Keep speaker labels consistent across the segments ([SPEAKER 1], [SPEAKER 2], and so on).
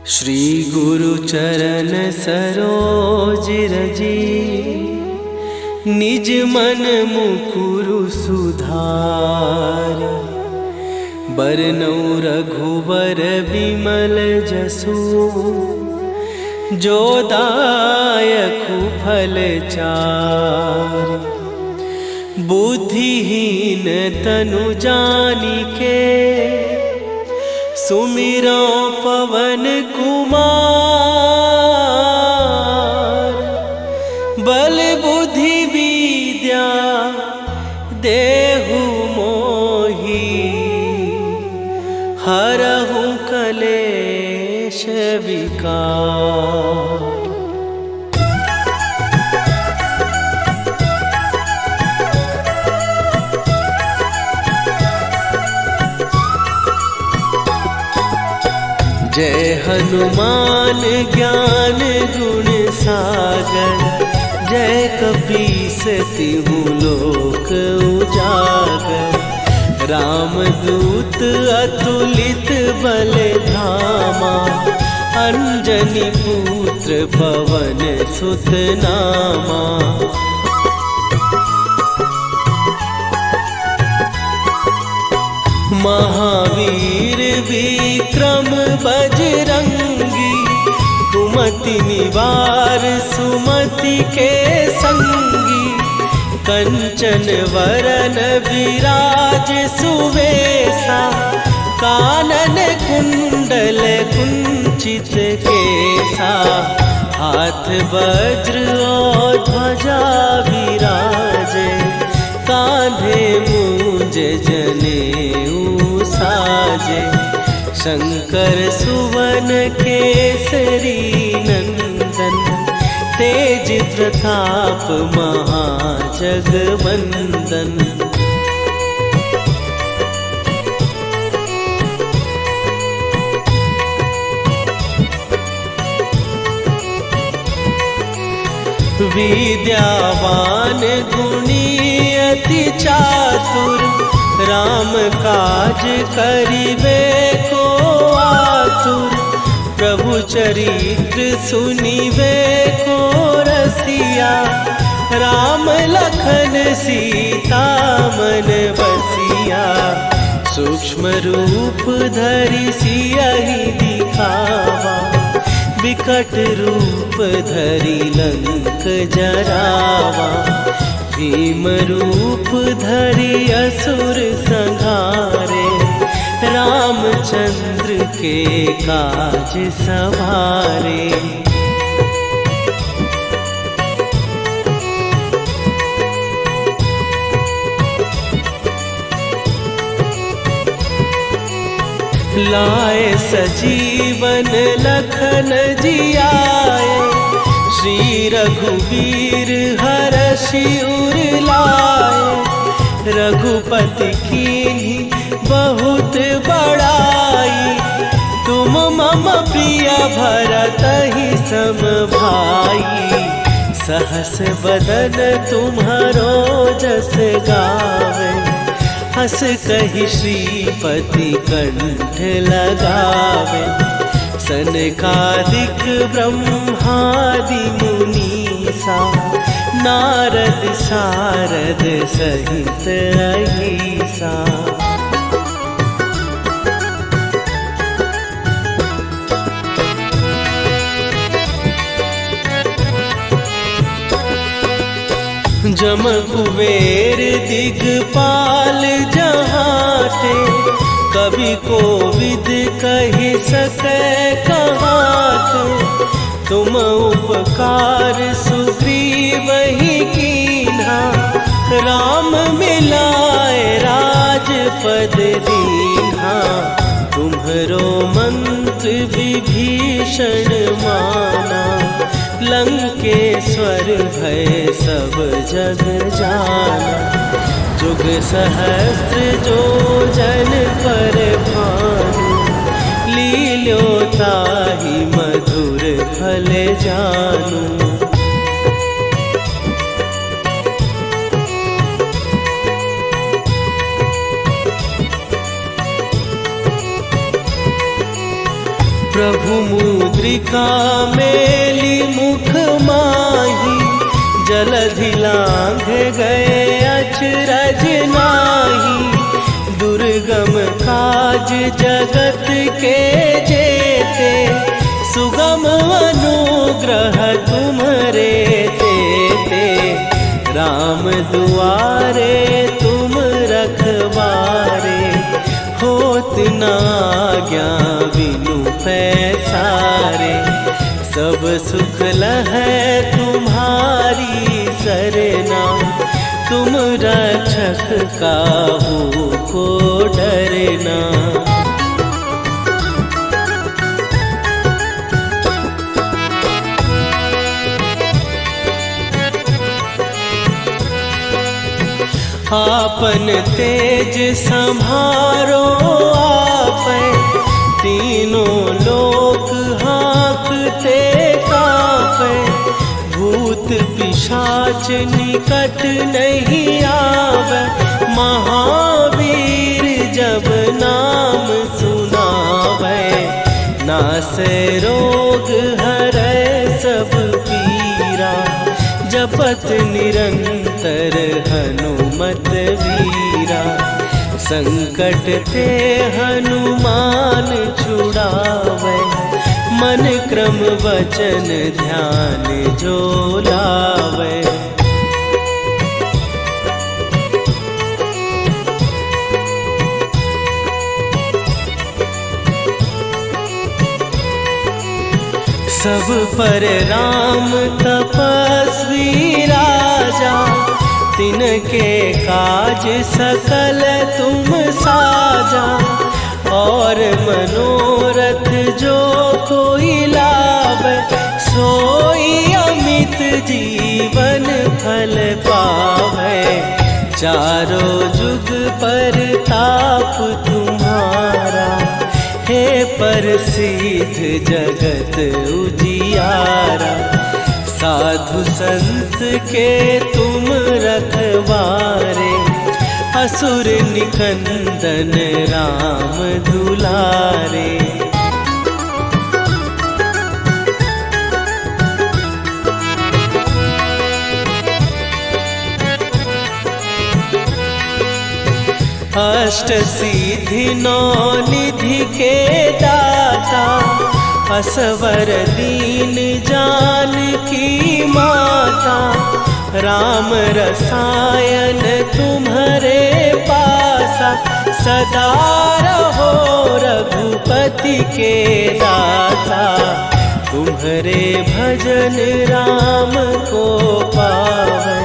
[SPEAKER 1] श्री गुरु चरण सरोज रजी, निज मन मुकुरु सुधार। बरनौ रघुबर बिमल जसु, जो दायकु फल चार। बुद्धिहीन तनु जानिके, सुमिरो पवन कुमार। बल बुद्धि विद्या देहु मोहि, हरहु कलेश विकार। जय हनुमान ज्ञान गुण सागर, जय कपीस तिहु लोक उजागर। रामदूत अतुलित बल धामा, अंजनी पुत्र पवन सुत नामा। महावीर विक्रम बजरंगी, कुमति निवार सुमति के संगी। कंचन वरन विराज सुवेशा, कानन कुंडल कुंचित केसा। हाथ वज्र और ध्वजा विराजे, कांधे मूंज जनेऊ साजे। शंकर सुवन केसरी नंदन, तेज प्रताप महाजगवंदन। विद्यावान गुणी अति चातुर, राम काज करिबे को आतुर। प्रभु चरित्र सुनिबे को रसिया, राम लखन सीता मन बसिया। सूक्ष्म रूप धरि सियहि दिखावा, विकट रूप धरि लंक जरावा। भीम रूप धरि असुर संहारे, रामचंद्र के काज सवारे। लाए सजीवन लखन जियाए, श्री रघुवीर हरषि उर लाए। रघुपति कीन्ही बहुत बड़ाई, तुम मम प्रिय भरतहि सम भाई। सहस बदन तुम्हारो जस गावे, हस कहि श्रीपति कंठ लगावे। सनकादिक ब्रह्मादि मुनीसा, नारद सारद सहित अहिसा। जम कुबेर दिगपाल जहाते, कवि कोविद कहि सकै कहाते। तुम उपकार सुग्रीवहि कीन्हा, राम मिलाए राजपद दीन्हा। तुम्हरो मंत्र विभीषण माना, लंकेश्वर भय सब जग जाना। जुग सहस्त्र जो जन पर भानु, लील्यो ताहि मधुर फल जानू। प्रभु मुद्रिका मेली मुख माही, जलधि लांघ गए अचरज नाही। दुर्गम काज जगत के जेते, सुगम अनुग्रह तुम्हरे तेते। राम दुआरे तुम रखवारे, होत न आज्ञा बिनु पैसारे। सब सुख लहै तुम्हारी सरना, तुम रक्षक काहू को डरना। आपन तेज संभारो आपै, तीनों लोक हाँकते कांपै। भूत पिशाच निकट नहीं आवे, महावीर जब नाम सुनावे। नासै रोग हरै सब पीरा, जपत निरंतर हनुमत वीरा। संकट ते हनुमान छुड़ावे, मन क्रम वचन ध्यान जो लावे। सब पर राम तपस्वी राजा, तिनके काज सकल तुम साजा। और मनोरथ जो कोई लावे, सोई अमित जीवन फल पावे। चारों जुग पर ताप तुम्हारा, हे प्रसिद्ध जगत उजियारा। साधु संत के तुम रखवारे, असुर निकंदन राम दुलारे। अष्ट सिद्धि नौ निधि के दाता, असवर दीन जानकी माता। राम रसायन तुम्हारे पासा, सदा रहो रघुपति के दासा। तुम्हारे भजन राम को पावै,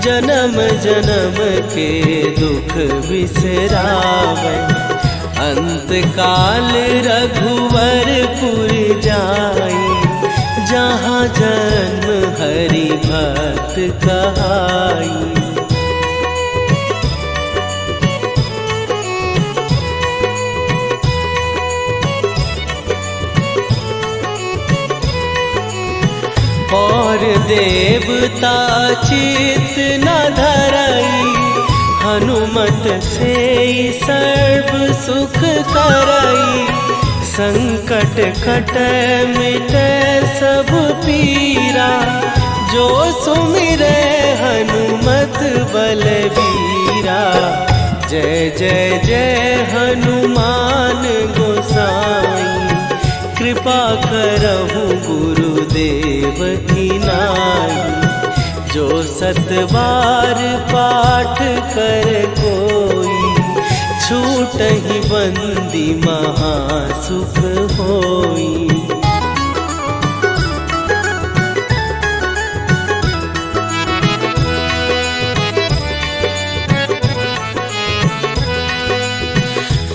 [SPEAKER 1] जन्म जन्म के दुख बिसरावै। अंत काल रघुवरपुर जाई, जहाँ जन्म हरि भक्त कहाई। और देवता चित न धरई, हनुमत से सर्व सुख करई। संकट कटै मिटै सब पीरा, जो सुमिरै हनुमत बलबीरा। जय जय जय हनुमान गोसाई, कृपा करहु गुरुदेव की नाई। जो सतबार पाठ कर कोई, छूटहि बंदी महासुख होई।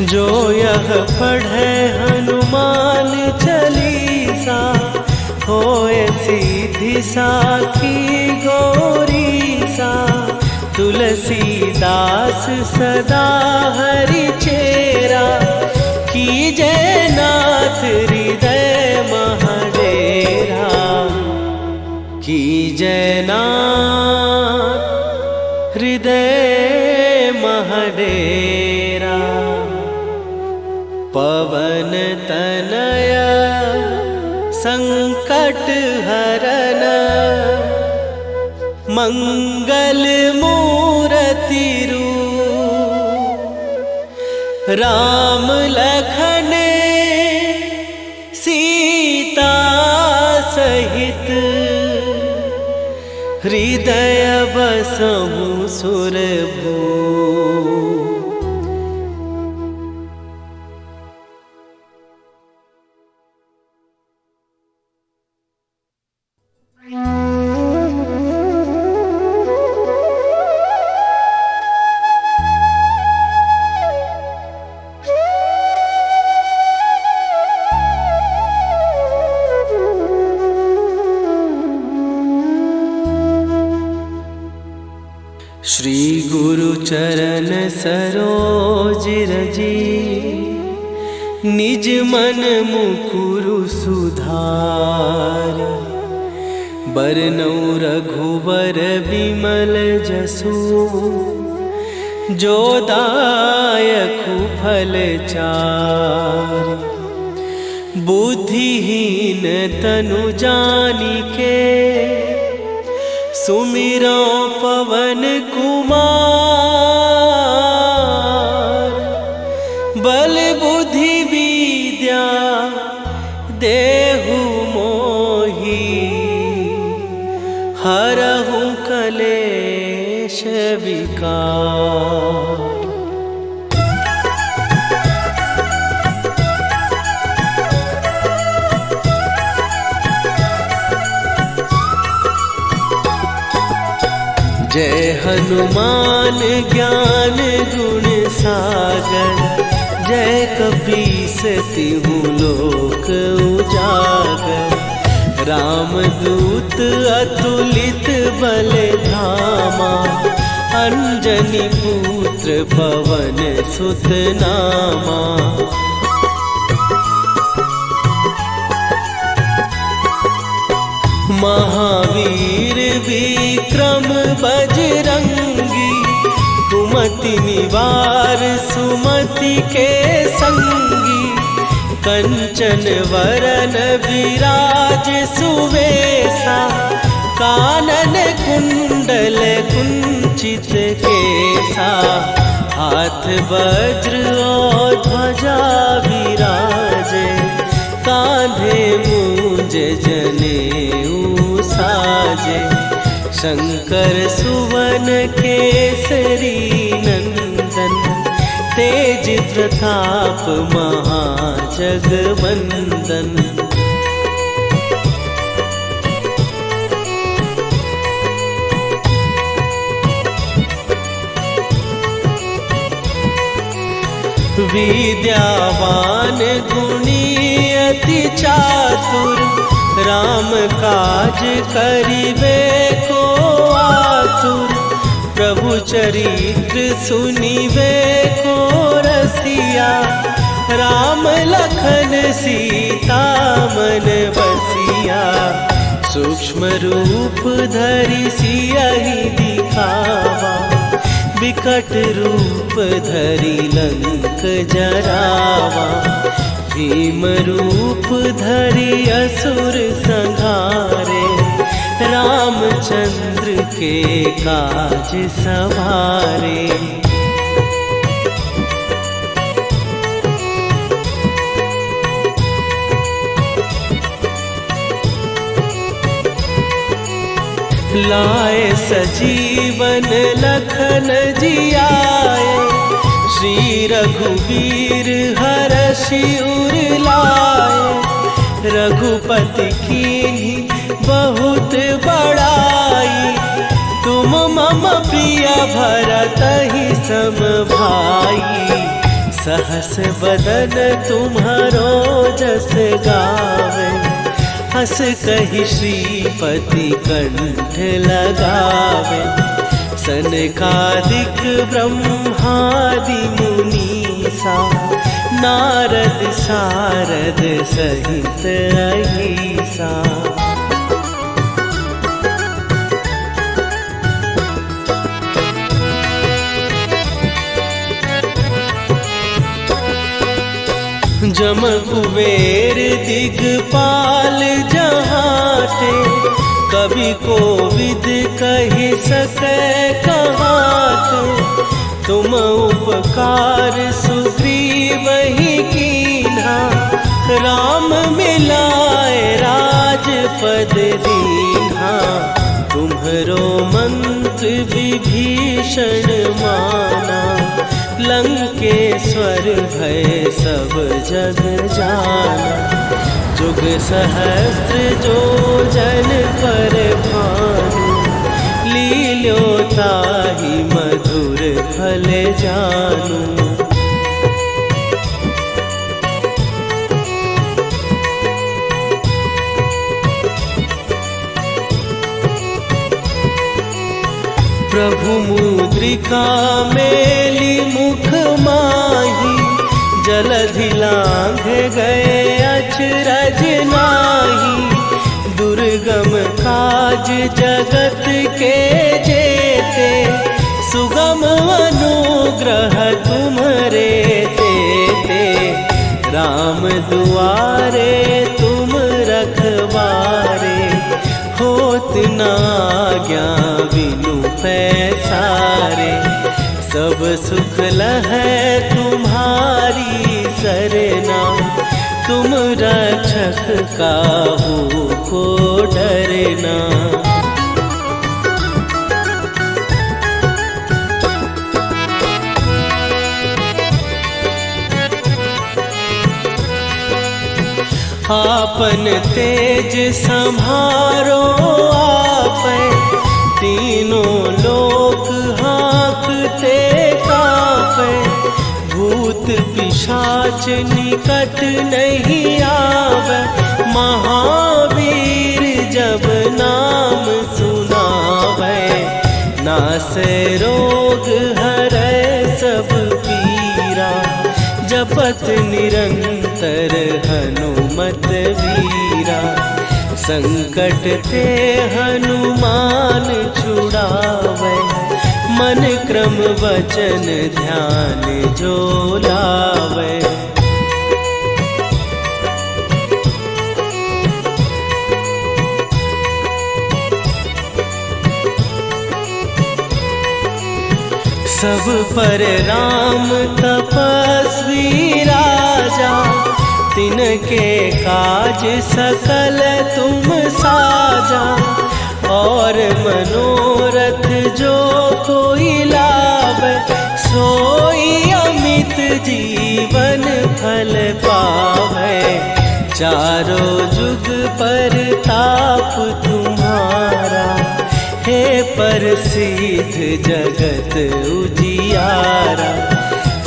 [SPEAKER 1] जो यह पढ़े हनुमान चालीसा, होए सीधी साखी गौरीसा। तुलसीदास सदा हरि चेरा, कीजय नाथ हृदय महडेरा। कीजय नाथ हृदय महडेरा। पवन तनय संकट हरन मंगल मूर्ति रूप राम लखन सीता सहित हृदय बसहु सुरभू। श्री गुरु चरण सरोज रजी निज मन मुकुरु सुधार। बरनौ रघुबर बिमल जसु जो दायकु फल चार। बुद्धिहीन तनु जानिके सुमिरो पवन कुमार। बल बुद्धि विद्या देहु मोहि हरहु कलेश विकार। जय हनुमान ज्ञान गुण सागर। जय कपीस तिहु लोक उजागर। रामदूत अतुलित बल धामा। अंजनी पुत्र पवन सुत नामा। महावीर विक्रम बजरंगी। कुमति निवार सुमति के संगी। कंचन वरन विराज सुवेशा। कानन कुंडल कुंचित केसा। हाथ वज्र और ध्वजा विराजे। कांधे मूंज जनेऊ साजे। शंकर सुवन केसरी नंदन। तेज प्रताप महाजगवंदन। विद्यावान गुणी अति चातुर। राम काज करिबे को आतुर। प्रभु चरित्र सुनिबे को रसिया। राम लखन सीता मन बसिया। सूक्ष्म रूप धरि सियहि दिखावा। विकट रूप धरि लंक जरावा। भीम रूप धरि असुर संहारे। रामचंद्र के काज सवारे। लाए सजीवन लखन जियाए। श्री रघुवीर हरषि उर लाए। रघुपति कीन्ही बहुत बड़ाई। तुम मम प्रिय भरतहि सम भाई। सहस बदन तुम्हारो जस गावे। हस कहि श्रीपति कंठ लगावे। सनकादिक ब्रह्मादि मुनीसा। नारद सारद सहित अहिसा। जम कुबेर दिगपाल जहाते, कवि कोविद कहि सकै कहाते। तुम उपकार सुग्रीव ही कीन्हा, राम मिलाए राजपद दीन्हा। तुम्हरो मंत्र विभीषण माना, लंकेश्वर भय सब जग जाना। जुग सहस्त्र जो जन पर भानु, लील्यो ताहि मधुर फल जानू। प्रभु मुद्रिका मेली मुख माही, जलधि लांघ गए अचरज नाही। दुर्गम काज जगत के जेते, सुगम अनुग्रह तुम्हरे तेते। राम दुआरे तुम रखवारे, होत न आज्ञा बिनु पैसारे। सब सुख लहै तुम्हारी सरना, तुम रक्षक काहू को डरना। आपन तेज सम्हारो आपै, तीनों लोक हाँकते कांपै। भूत पिशाच निकट नहीं आवे, महावीर जब नाम सुनावे। नासै रोग हरै सब पीरा, जपत निरंतर हनुमत वीरा। संकट ते हनुमान छुड़ावे, मन क्रम वचन ध्यान जो लावे। सब पर राम तपस्वी राजा, तिनके काज सकल तुम साजा। और मनोरथ जो कोई लावे, सोई अमित जीवन फल पावे। चारों जुग पर ताप तुम्हारा, हे प्रसिद्ध जगत उजियारा।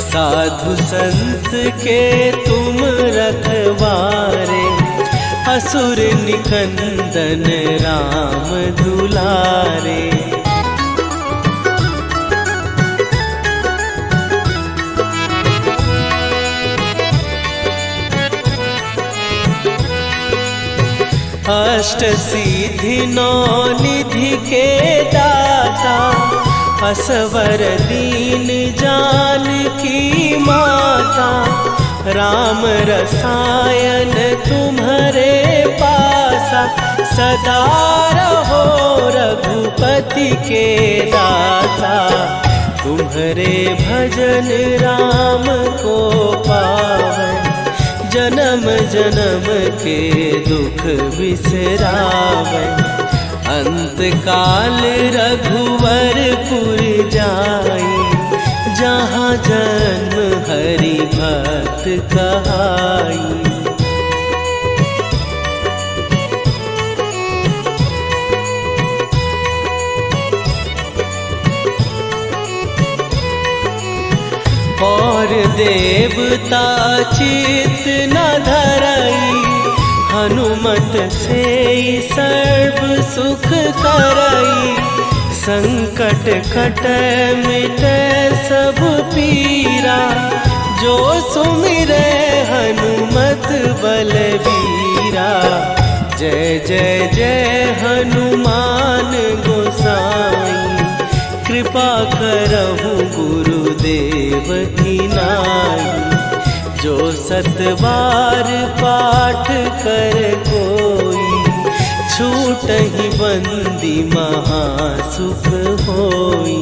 [SPEAKER 1] साधु संत के तुम रखवारे, असुर निकंदन राम दुलारे। अष्ट सिद्धि नौ निधि के दाता, असवर दीन जानकी माता। राम रसायन तुम्हारे पासा, सदा रहो रघुपति के दासा। तुम्हारे भजन राम को पावै, जन्म जन्म के दुख बिसरावै। अंत काल रघुवरपुर जाई, जहाँ जन्म हरि भक्त कहाई। और देवता चित न धरई, हनुमत से सर्व सुख करई। संकट कटै मिटै सब पीरा, जो सुमिरै हनुमत बलबीरा। जय जय जय हनुमान गोसाई, कृपा करहु गुरुदेव की नाई। जो सतबार पाठ कर कोई, छूटहि बंदी महासुख होई।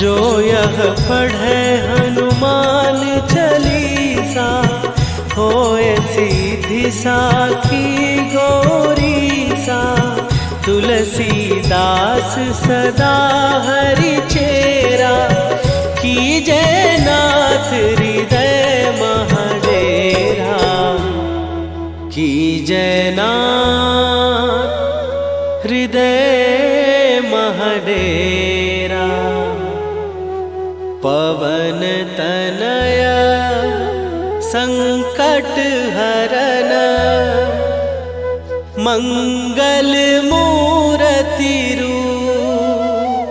[SPEAKER 1] जो यह पढ़े हनुमान चालीसा, होए सीधी साखी गौरीसा। तुलसीदास सदा हरि चेरा, कीजय नाथ हृदय महडेरा। कीजय नाथ हृदय महडेरा। पवन तनया संकट हरन, मंगल मूर्ति रूप।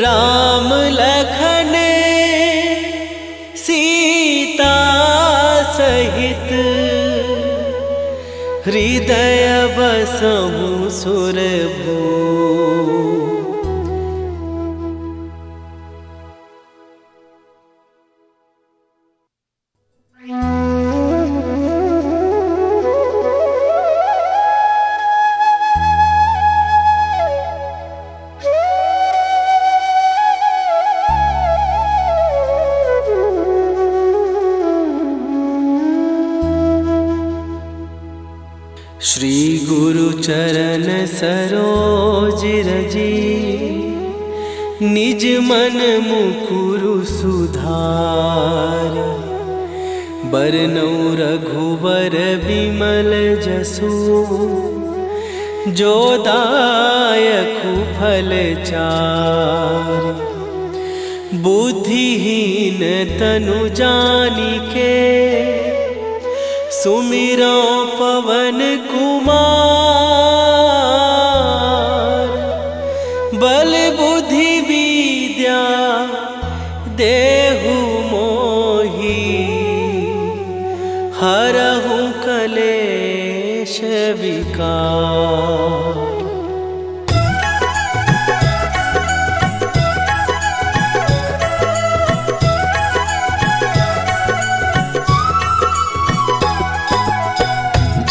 [SPEAKER 1] राम लखन सीता सहित, हृदय बसहु सुरभूप। श्री गुरु चरण सरोज रजी, निज मन मुकुरु सुधार। बरनउँ रघुबर बिमल जसु, जो दायकु फल चारि। बुद्धिहीन तनु जानिके, सुमिरो पवन कुमार। बल बुद्धि विद्या देहु मोहि, हरहु कलेश विकार।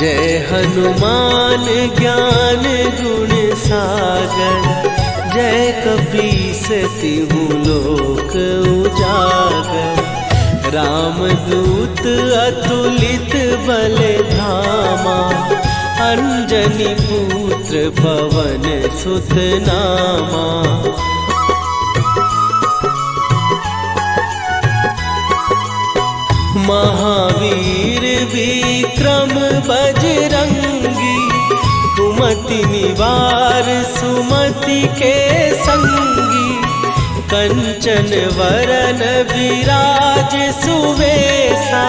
[SPEAKER 1] जय हनुमान ज्ञान गुण सागर, जय कपीस तिहु लोक उजागर। रामदूत अतुलित बल धामा, अंजनी पुत्र पवन सुत नामा। महावीर विक्रम बजरंगी, कुमति निवार सुमति के संगी। कंचन वरन विराज सुवेशा,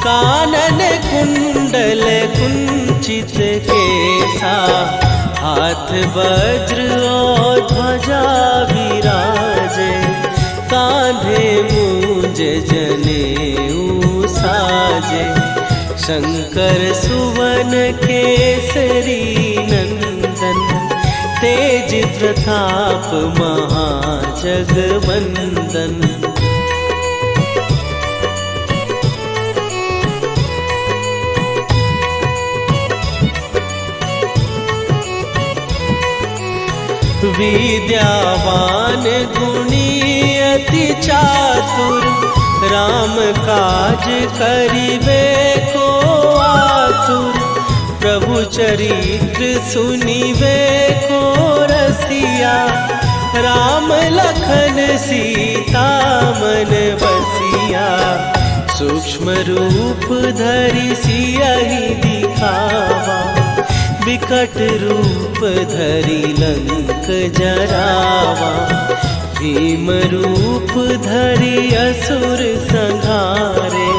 [SPEAKER 1] कानन कुंडल कुंचित केसा। हाथ वज्र और ध्वजा विराजे, कांधे मूंज जनेऊ साजे। शंकर सुवन केसरी नंदन, तेज प्रताप महाजगवंदन। विद्यावान गुणी अति चातुर, राम काज करिबे को आतुर। प्रभु चरित्र सुनिबे को रसिया, राम लखन सीता मन बसिया। सूक्ष्म रूप धरि सियहि दिखावा, विकट रूप धरि लंक जरावा। भीम रूप धरि असुर संहारे,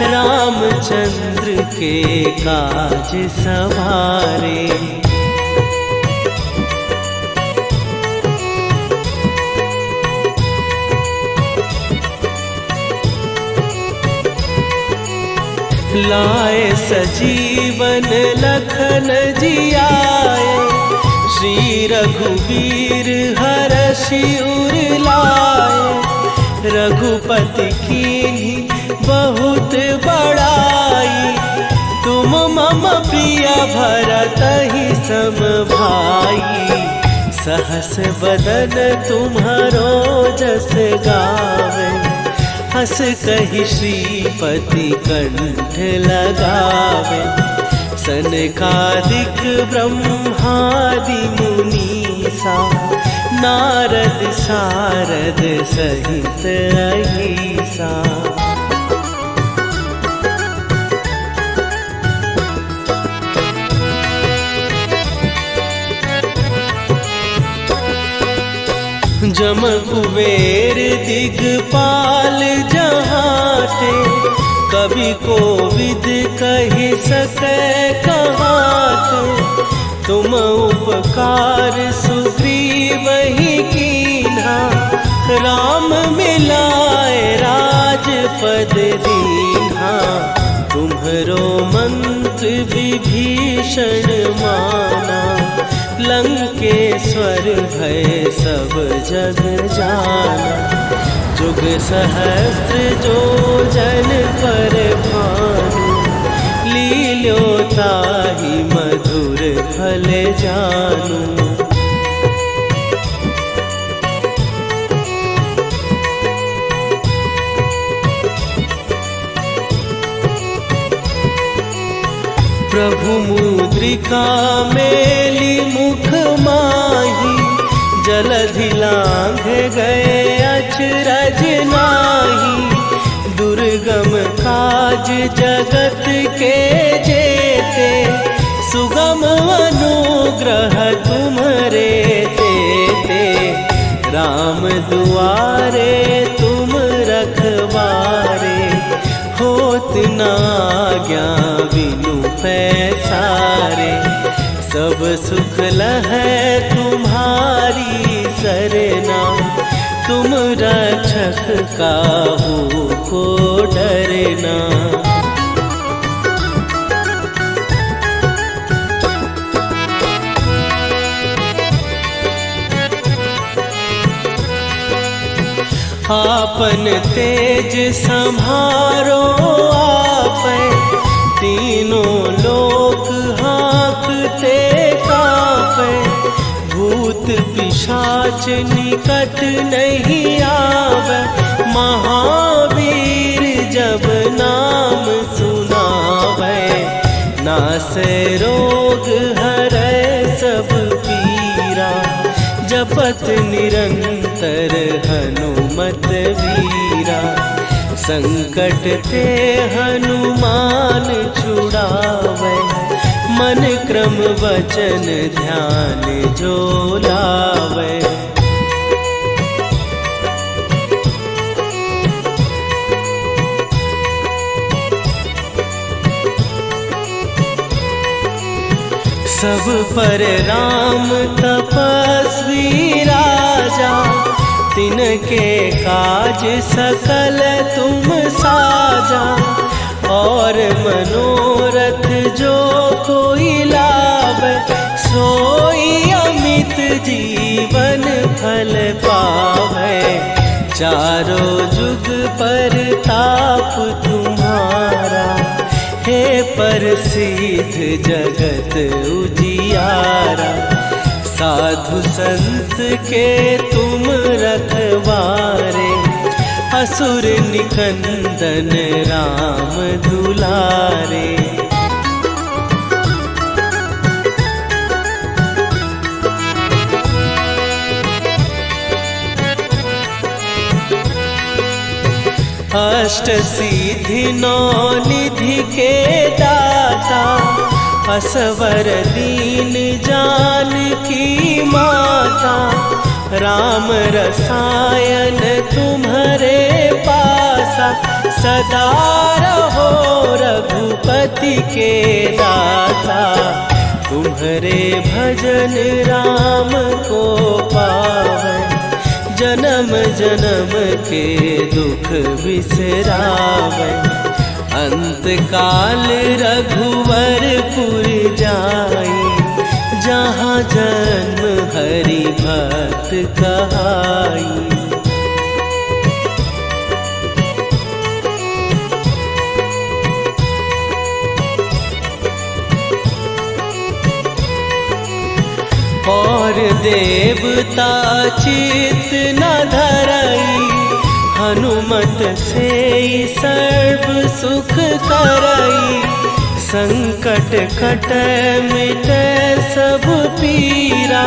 [SPEAKER 1] रामचंद्र के काज सवारे। लाए सजीवन लखन जियाए, श्री रघुवीर हरषि उर लाए। रघुपति कीन्ही बहुत बड़ाई, तुम मम प्रिय भरतहि सम भाई। सहस बदन तुम्हारो जस गावे, हस कहि श्रीपति कंठ लगावे। सनकादिक ब्रह्मादि मुनीसा, नारद सारद सहित अहिसा। जम कुबेर दिगपाल जहाते, कवि कोविद कहि सकै कहाते। तुम उपकार सुग्रीवहि कीन्हा, राम मिलाए राजपद दीन्हा। तुम्हरो मंत्र विभीषण माना, लंकेश्वर भय सब जग जाना। जुग सहस्त्र जो जन पर भानु, लील्यो ताहि मधुर फल जानू। प्रभु मुद्रिका मेली मुख माही, जलधि लांघ गए अचरज नाही। दुर्गम काज जगत के जेते, सुगम अनुग्रह तुम्हरे तेते। राम दुआरे तुम रखवारे, होत न आज्ञा बिनु पैसारे। सब सुख लहै तुम्हारी सरना, तुम रक्षक काहू को डरना। आपन तेज सम्हारो आपै, तीनों लोक हाँकते कांपै। भूत पिशाच निकट नहीं आवे, महावीर जब नाम सुनावे। नासै रोग हरै सब पीरा, जपत निरंतर हनुमत वीरा। संकट ते हनुमान छुड़ावे, मन क्रम वचन ध्यान जो लावे। सब पर राम तपस्वी राजा, तिनके काज सकल तुम साजा। और मनोरथ जो कोई लावे, सोई अमित जीवन फल पावे। चारों जुग पर ताप तुम्हारा, हे प्रसिद्ध जगत उजियारा। साधु संत के तुम रखवारे, असुर निकंदन राम दुलारे। अष्ट सिद्धि नौ निधि के दाता, असवर दीन जानकी माता। राम रसायन तुम्हारे पासा, सदा रहो रघुपति के दाता। तुम्हारे भजन राम को पावे, जन्म जन्म के दुख बिसरावे। अंत काल रघुवरपुर जाई, जहाँ जन्म हरि भक्त कहाई। और देवता चित न धरई, हनुमत से सर्व सुख करई। संकट कट मिटे सब पीरा,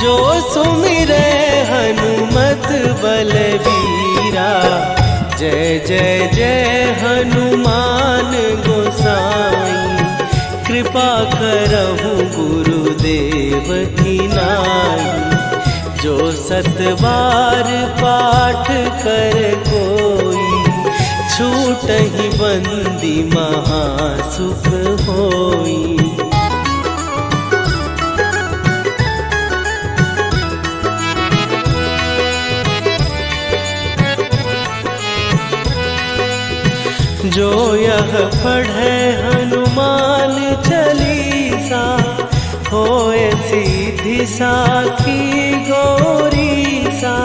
[SPEAKER 1] जो सुमिरे हनुमत बलबीरा। जय जय जय हनुमान गोसाई, कृपा करहु गुरुदेव की नाई। जो सत बार पाठ कर कोई, छूटहि बंदी महासुख होई। जो यह पढ़े हनुमान चालीसा, होए सीधी साखी गौरीसा।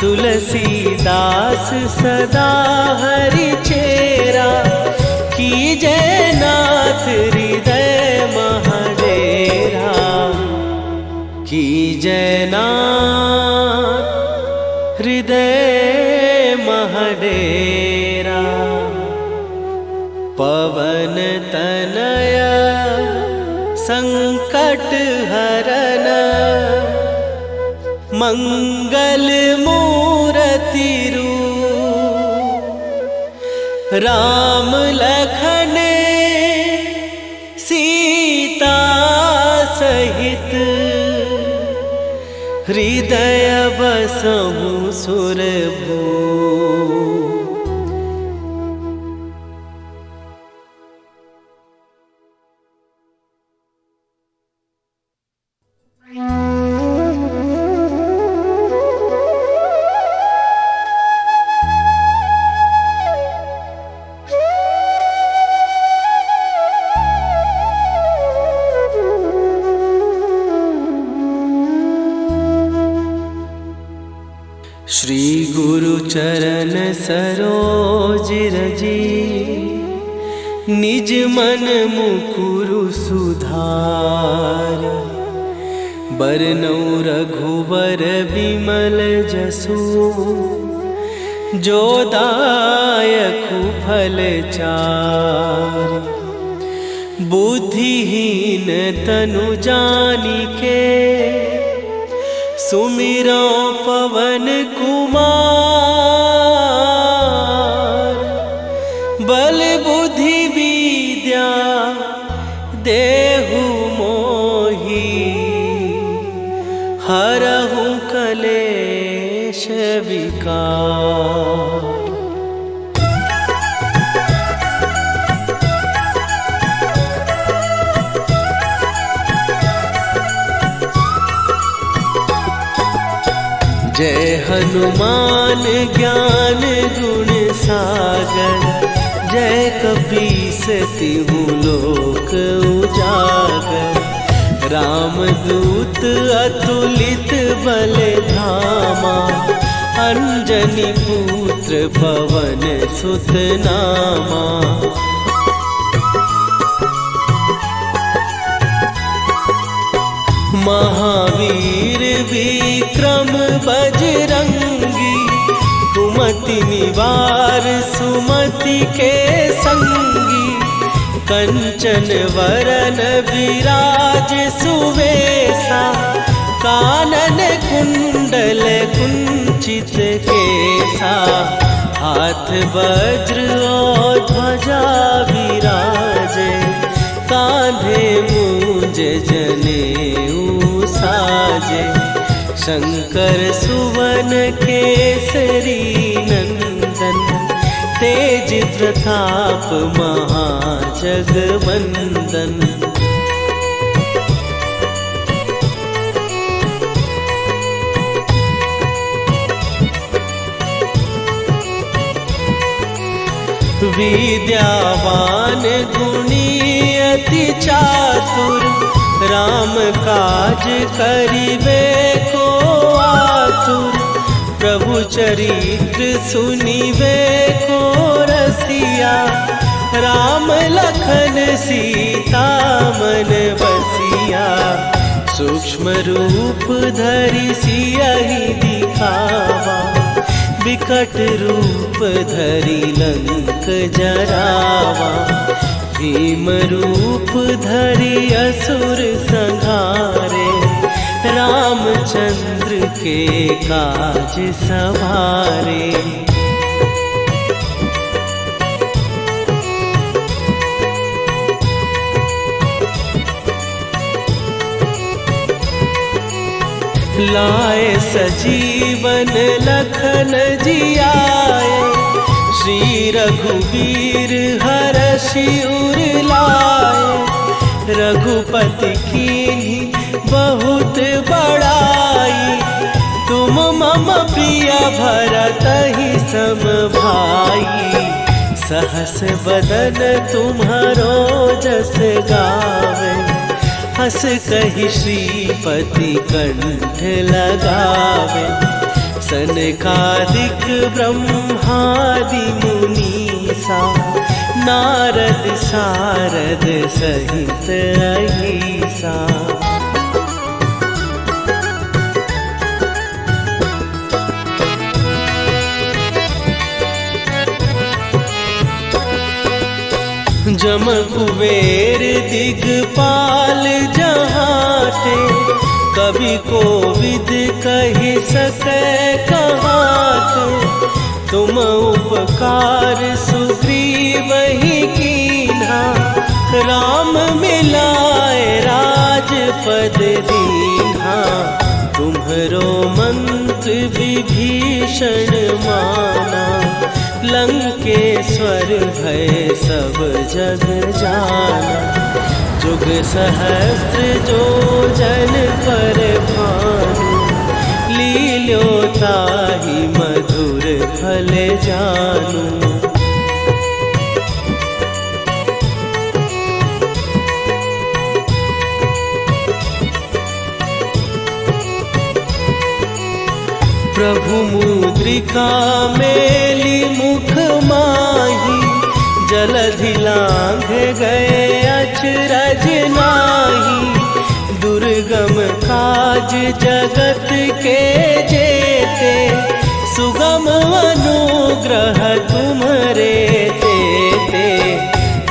[SPEAKER 1] तुलसीदास सदा हरि चेरा, कीजय नाथ हृदय महडेरा। कीजय नाथ हृदय महडेरा। पवन तनय संकट हरन, मंगल मूरति रूप। राम लखन सीता सहित, हृदय बसहु सुरभूप। श्री गुरु चरण सरोज रजी, निज मन मुकुरु सुधार। बरनउँ रघुवर बिमल जसु, जो दायकु फल चारि। बुद्धिहीन तनु जानिके, सुमिरो पवन कुमार। बल बुद्धि विद्या देहु मोहि, हरहु कलेश विकार। जय हनुमान ज्ञान गुण सागर, जय कपीस तिहु लोक उजागर। रामदूत अतुलित बल धामा, अंजनी पुत्र पवन सुत नामा। महावीर विक्रम बजरंगी, कुमति निवार सुमति के संगी। कंचन वरन विराज सुवेशा, कानन कुंडल कुंचित केसा। हाथ वज्र और ध्वजा विराजे, कांधे मूंज जनेऊ साजे। शंकर सुवन केसरी नंदन, तेज प्रताप महाजगवंदन। विद्यावान गुणी अति चातुर, राम काज करिबे को आतुर। प्रभु चरित्र सुनिबे को रसिया, राम लखन सीता मन बसिया। सूक्ष्म रूप धरि सियहि दिखावा, विकट रूप धरि लंक जरावा। भीम रूप धरि असुर संहारे, रामचंद्र के काज सवारे। लाए सजीवन लखन जियाए, श्री रघुवीर हरषि उर लाए। रघुपति कीन्ही बहुत बड़ाई, तुम मम प्रिय भरतहि सम भाई। सहस बदन तुम्हारो जस गावे, हस कहि श्रीपति कंठ लगावे। सनकादिक ब्रह्मादि मुनीसा, नारद सारद सहित अहिसा। जम कुबेर दिगपाल जहाते, कवि कोविद कहि सकै कहाते। तुम उपकार सुग्रीवहि कीन्हा, राम मिलाए राजपद दीन्हा। तुम्हरो मंत्र विभीषण माना, लंकेश्वर भय सब जग जाना। जुग सहस्त्र जो जन पर भानु, लील्यो ताहि मधुर फल जानू। प्रभु मुद्रिका मेली मुख माही, जलधि लांघ गए अचरज नाही। दुर्गम काज जगत के जेते, सुगम अनुग्रह तुम्हरे तेते।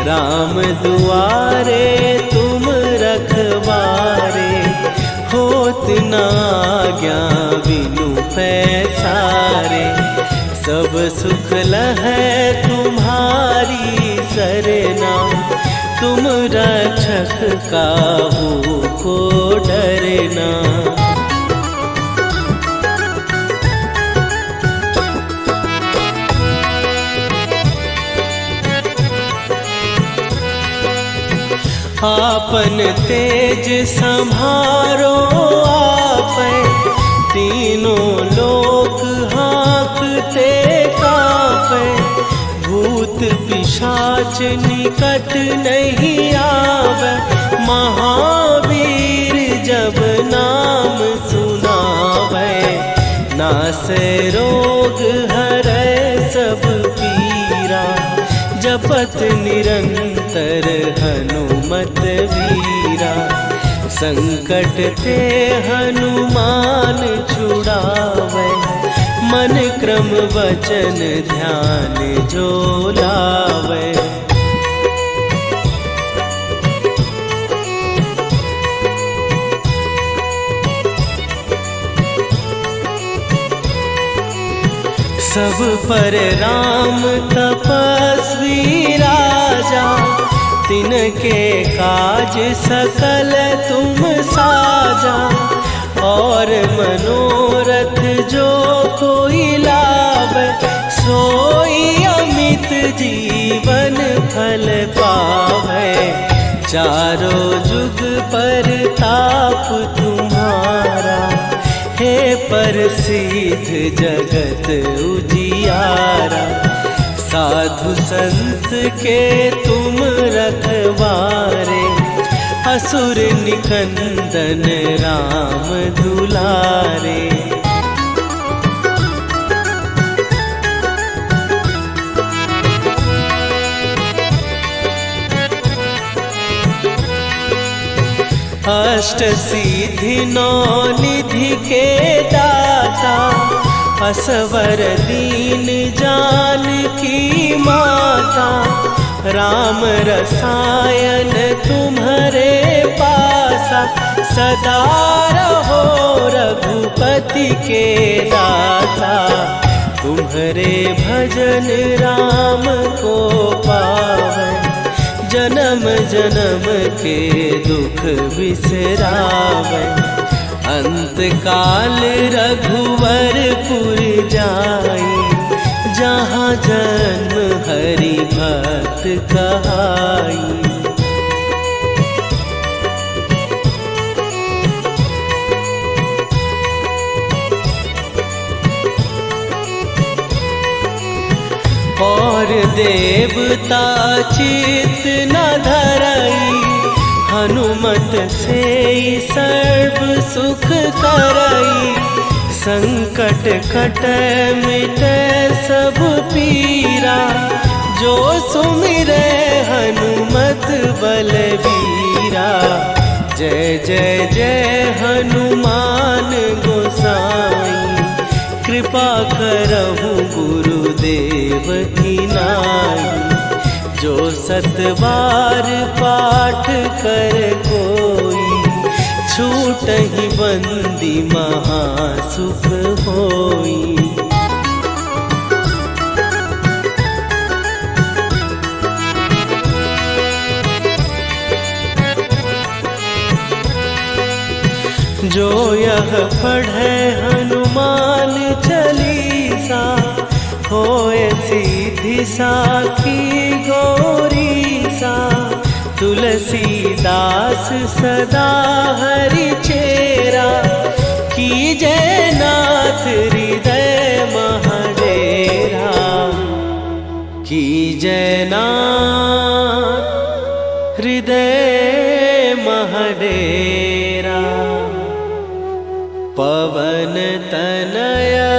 [SPEAKER 1] राम दुआरे तुम रखवारे, होत न आज्ञा बिनु पैसारे। सब सुख लहै तुम्हारी सरना, तुम रक्षक काहू को डरना। आपन तेज संभारो आपै, तीनों लोक हाँकते कांपै। भूत पिशाच निकट नहीं आवे, महावीर जब नाम सुनावे। नासै रोग हरै सब पीरा, जपत निरंतर हनुमत वीरा। संकट ते हनुमान छुड़ावे, मन क्रम वचन ध्यान जो लावे। सब पर राम तपस्वी राजा, तिनके काज सकल तुम साजा। और मनोरथ जो कोई लावे, सोई अमित जीवन फल पावे। चारों जुग पर ताप तुम्हारा, हे प्रसिद्ध जगत उजियारा। साधु संत के तुम रखवारे, असुर निकंदन राम दुलारे। अष्ट सिद्धि नौ निधि के दाता, असवर दीन जानकी माता। राम रसायन तुम्हारे पासा, सदा रहो रघुपति के दाता। तुम्हारे भजन राम को पावन, जन्म जन्म के दुख बिसरावे। अंत काल रघुवरपुर जाई, जहाँ जन्म हरि भक्त कहाई। और देवता चित न धरई, हनुमत से सर्व सुख करई। संकट कट मिट सब पीरा, जो सुमिरे हनुमत बलबीरा। जय जय जय हनुमान गोसाई, कृपा करहु गुरुदेव की नाई। जो सतबार पाठ कर कोई, छूटहि बंदी महासुख होई। जो यह पढ़े हनुमान चालीसा, होए सीधी साखी गौरीसा। तुलसीदास सदा हरि चेरा, कीजय नाथ हृदय महडेरा। कीजय नाथ हृदय महडेरा। पवन तनया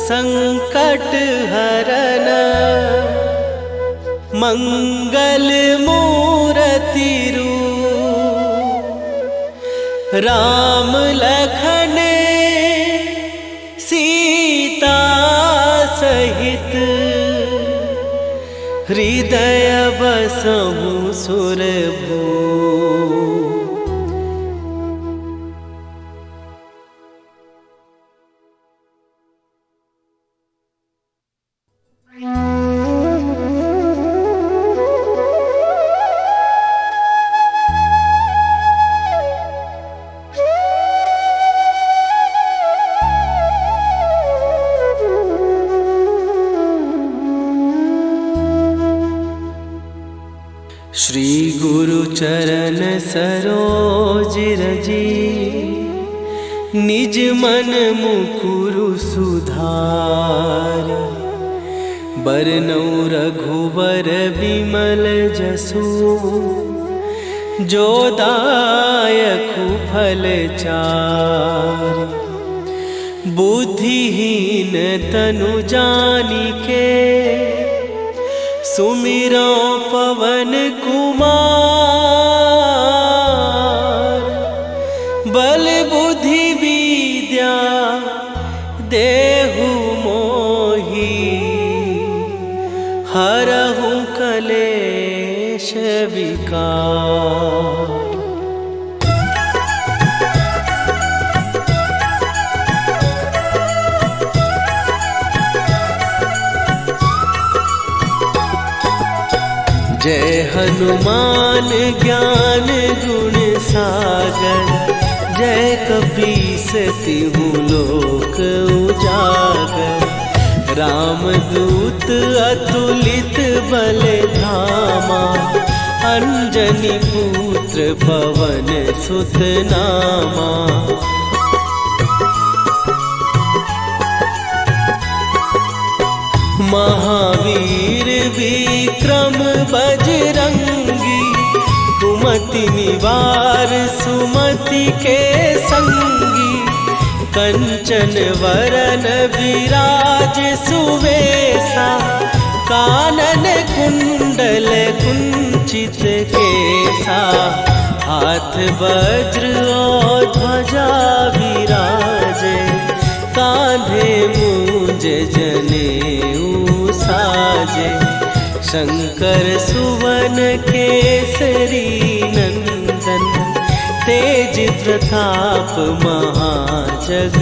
[SPEAKER 1] संकट हरन, मंगल मूर्ति रूप। राम लखन सीता सहित, हृदय बसहु सुरभूप। श्री गुरु चरण सरोज रजी, निज मन मुकुरु सुधार। बरनौ रघुबर बिमल जसु, जो दायकु फल चार। बुद्धिहीन तनु जानिके, सुमिरो पवन कुमार। बल बुद्धि विद्या देहु मोहि, हरहु कलेश विकार। जय हनुमान ज्ञान गुण सागर, जय कपीस तिहु लोक उजागर। रामदूत अतुलित बल धामा, अंजनी पुत्र पवन सुत नामा। महावीर त्रिविक्रम बजरंगी, कुमति निवार सुमति के संगी। कंचन वरन विराज सुवेशा, कानन कुंडल कुंचित केसा। हाथ वज्र और ध्वजा विराजे, कांधे मूंज जनेऊ साजे। शंकर सुवन केसरी नंदन, तेज प्रताप महाजगवंदन।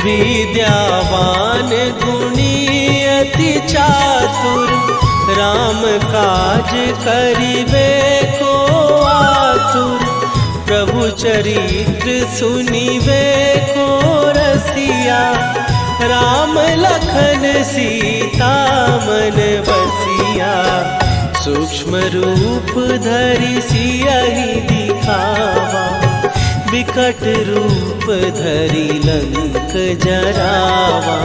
[SPEAKER 1] विद्यावान गुणी अति चातुर, राम काज करिबे को आतुर। प्रभु चरित्र सुनिबे को रसिया, राम लखन सीता मन बसिया। सूक्ष्म रूप धरि सियहि दिखावा, विकट रूप धरि लंक जरावा।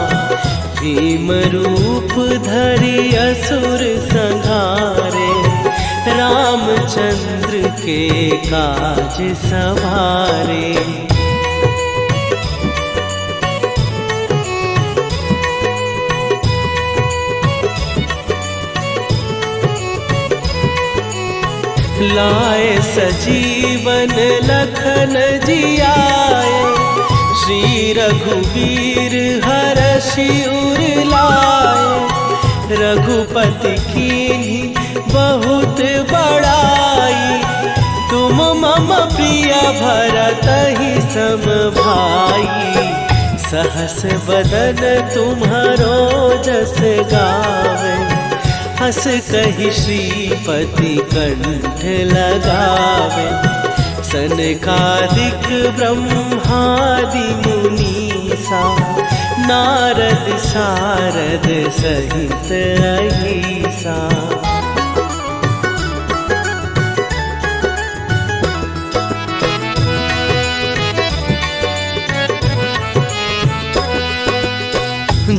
[SPEAKER 1] भीम रूप धरि असुर संहारे, रामचंद्र के काज सवारे। लाए सजीवन लखन जियाए, श्री रघुवीर हरषि उर लाए। रघुपति कीन्ही बहुत बड़ाई, तुम मम प्रिय भरतहि सम भाई। सहस बदन तुम्हारो जस गावे, हस कहि श्रीपति कंठ लगावे। सनकादिक ब्रह्मादि मुनीसा, नारद सारद सहित अहिसा।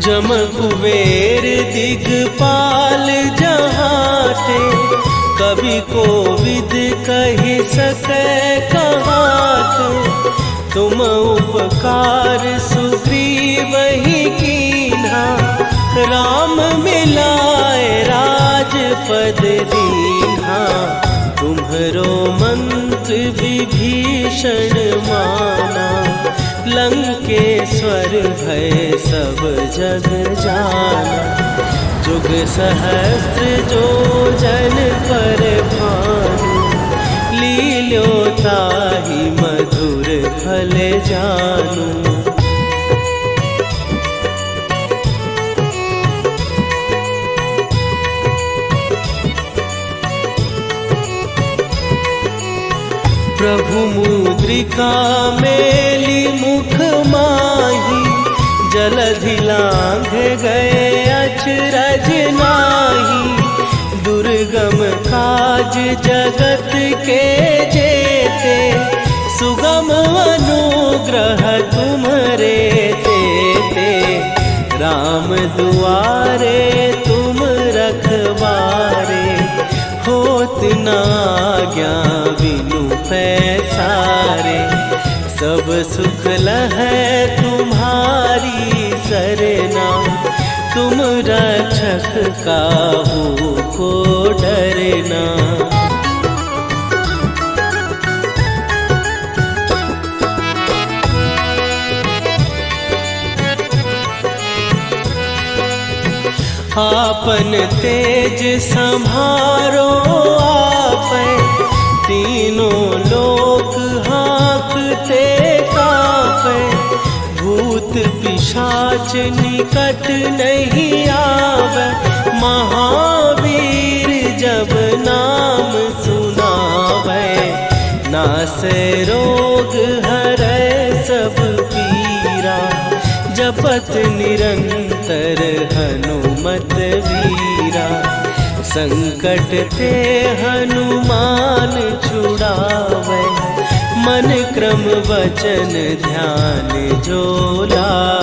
[SPEAKER 1] जम कुबेर दिगपाल जहाते, कवि कोविद कहि सकै कहाते। तुम उपकार सुग्रीवहि कीन्हा, राम मिलाए राजपद दीन्हा। तुम्हरो मंत्र विभीषण माना, लंकेश्वर भय सब जग जाना। जुग सहस्त्र जो जन पर भानु, लील्यो ताहि मधुर फल जानू। प्रभु मुद्रिका मेली मुख माही, जलधि लांघ गए अचरज नाही। दुर्गम काज जगत के जेते, सुगम अनुग्रह तुम्हरे तेते। राम दुआरे तुम रखवारे, होत न आज्ञा बिनु पैसारे। सब सुख लहै तुम्हारी सरना, तुम रक्षक काहू को डरना। आपन तेज सम्हारो आपै, तीनों लोक हाँकते कांपै। भूत पिशाच निकट नहीं आवे, महावीर जब नाम सुनावे। नासै रोग हरै सब पीरा, जपत निरंतर हनुमत वीरा। संकट ते हनुमान बचन ध्यान जो लाए।